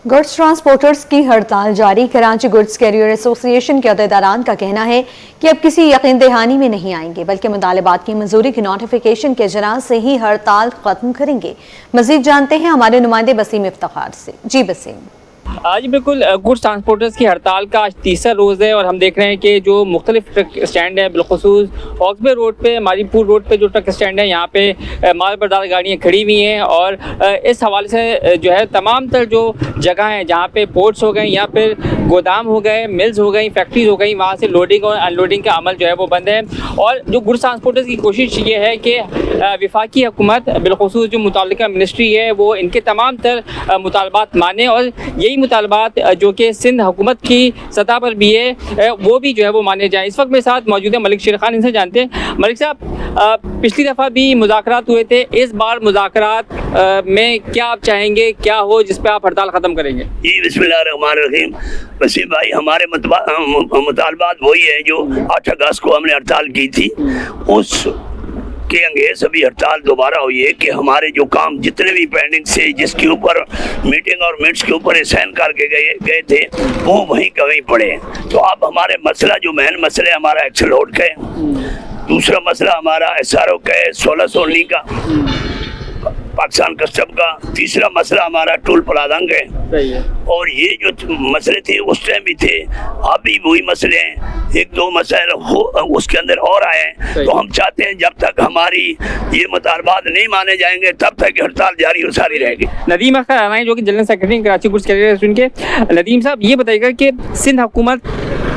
Goods transporters की हड़ताल जारी। कराची गुड्स कैरियर एसोसिएशन के अहदेदारान का कहना है कि अब किसी यकीन दहानी में नहीं आएंगे, बल्कि मुतालबात की मंजूरी की नोटिफिकेशन के इजरा से ही हड़ताल खत्म करेंगे। मजीद जानते हैं हमारे नुमाइंदे बसीम इफ्तिखार से। जी बसीम। आज बिल्कुल गुड्स ट्रांसपोर्टर्स की हड़ताल का आज तीसरा रोज़ है और हम देख रहे हैं कि जो मुख्तलिफ ट्रक स्टैंड है, बिलखुसूस हॉक्सबे रोड पे, मारीपुर रोड पे जो ट्रक स्टैंड है, यहाँ पे माल बरदार गाड़ियाँ खड़ी हुई हैं। और इस हवाले से जो है तमाम तर जो जगह हैं जहाँ पे पोर्ट्स हो गए या फिर गोदाम हो गए, मिल्स हो गई, फैक्ट्रीज हो गई, वहाँ से लोडिंग और अनलोडिंग का अमल जो है वो बंद है। और जो गुड्स ट्रांसपोर्टर्स की कोशिश ये है कि वफाकी हुकूमत बिलखुसूस जो मुतल्लिका मिनिस्ट्री है वो इनके तमाम तर मुतालबात माने और यही मुतालबात जो कि सिंध हुकूमत की सतह पर भी है वो भी जो है वो माने जाएँ। इस वक्त मेरे साथ मौजूद है मलिक शेर खान, इनसे जानते हैं। मलिक साहब, पिछली दफ़ा भी मुज़ाकरात हुए थे, इस बार मुज़ाकरात में क्या आप चाहेंगे, क्या हो जिस पे आप हड़ताल ख़त्म करेंगे? जी बिस्मिल्लाहिर्रहमानिर्रहीम। वसीम भाई, हमारे मुतालबात वही है जो 8 अगस्त को हमने हड़ताल की थी, उस के अंगेज अभी हड़ताल दोबारा हुई है कि हमारे जो काम जितने भी पेंडिंग से जिसके ऊपर मीटिंग और मिनट्स के ऊपर साइन करके गए थे वो वहीं कहीं पड़े हैं। तो अब हमारे मसला जो मेन मसले हमारा एक्सल लोड का है, दूसरा मसला हमारा SRO का है 1619 का पाकिस्तान कस्टम का, तीसरा मसला हमारा टोल प्लाजा का है। और ये जो मसले थे उस टाइम भी थे, अभी वही मसले हैं, 1-2 मसले उसके अंदर और आए हैं। तो हम चाहते हैं जब तक हमारी ये मुतालबात नहीं माने जाएंगे तब तक हड़ताल जारी और सारी रहेगी। नदीम अख्तर आ रहे हैं जो कि general secretary Karachi goods carrier association के। नदीम साहब, ये बताइएगा कि सिंध हुकूमत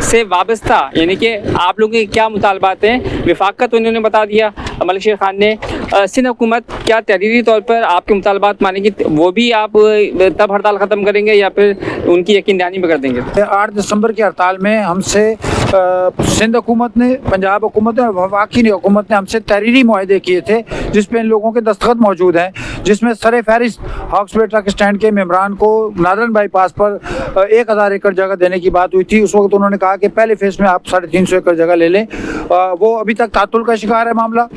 से वाबस्ता यानी कि आप लोगों के क्या मुतालबात हैं? विफाक का तो इन्होंने बता दिया मलिक शेर खान ने, सिंध हुकूमत क्या तहरीरी तौर पर आपके मुतालबात मानेगी, वो भी आप तब हड़ताल ख़त्म करेंगे या फिर उनकी यकीन दहानी में कर देंगे? 8 दिसंबर की हड़ताल में हमसे सिंध हुकूमत ने, पंजाब हुकूमत ने, वफाकी हुकूमत ने हमसे तहरीरी मुआहदे किए थे जिसपे इन लोगों के दस्तखत मौजूद हैं, जिसमें सर फहरिस्त हॉक्सबे ट्रक स्टैंड के मेम्बरान को नादरन बाईपास पर 1000 एकड़ जगह देने की बात हुई थी। उस वक्त उन्होंने कहा कि पहले फेज में आप 350 एकड़ जगह ले लें। वो अभी तक तातुल का शिकार है मामला।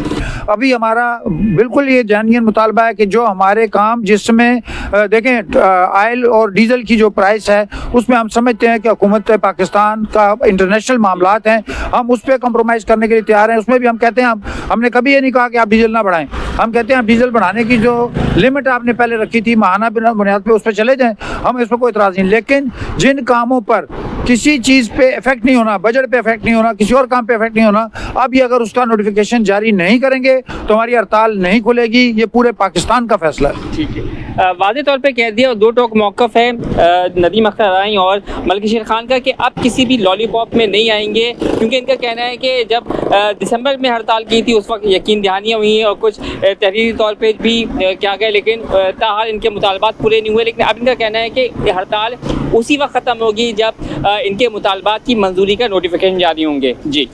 अभी हमारा बिल्कुल ये जानियन मुतालबा है कि जो हमारे काम जिसमें देखें ऑयल और डीजल की जो प्राइस है उसमें हम समझते हैं कि हुकूमत पाकिस्तान का इंटरनेशनल मामलात हैं, हम उस पर कंप्रोमाइज़ करने के लिए तैयार हैं। उसमें भी हम कहते हैं, हमने कभी ये नहीं कहा कि आप डीजल ना बढ़ाएं। हम कहते हैं आप डीजल बढ़ाने की जो लिमिट आपने पहले रखी थी माहाना बुनियाद पे उस पर चले जाएं, हम इसमें कोई इतराज़ नहीं। लेकिन जिन कामों पर किसी चीज़ पे इफेक्ट नहीं होना, बजट पे इफेक्ट नहीं होना, किसी और काम पे इफेक्ट नहीं होना, अब ये अगर उसका नोटिफिकेशन जारी नहीं करेंगे तो हमारी हड़ताल नहीं खुलेगी। ये पूरे पाकिस्तान का फैसला है। ठीक है, वाज़े तौर पे कह दिया। 2 टोक मौक़िफ़ है नदीम अख्तर आई और मलिक शेर खान का कि अब किसी भी लॉलीपॉप में नहीं आएंगे, क्योंकि इनका कहना है कि जब दिसंबर में हड़ताल की थी उस वक्त यकीन दहानियाँ हुई और कुछ तहरीरी तौर पर भी क्या गए, लेकिन ताहाल इनके मुतालबात पूरे नहीं हुए। लेकिन अब इनका कहना है कि हड़ताल उसी वक्त ख़त्म होगी जब इनके मुतालबात की मंजूरी का नोटिफिकेशन जारी होंगे। जी।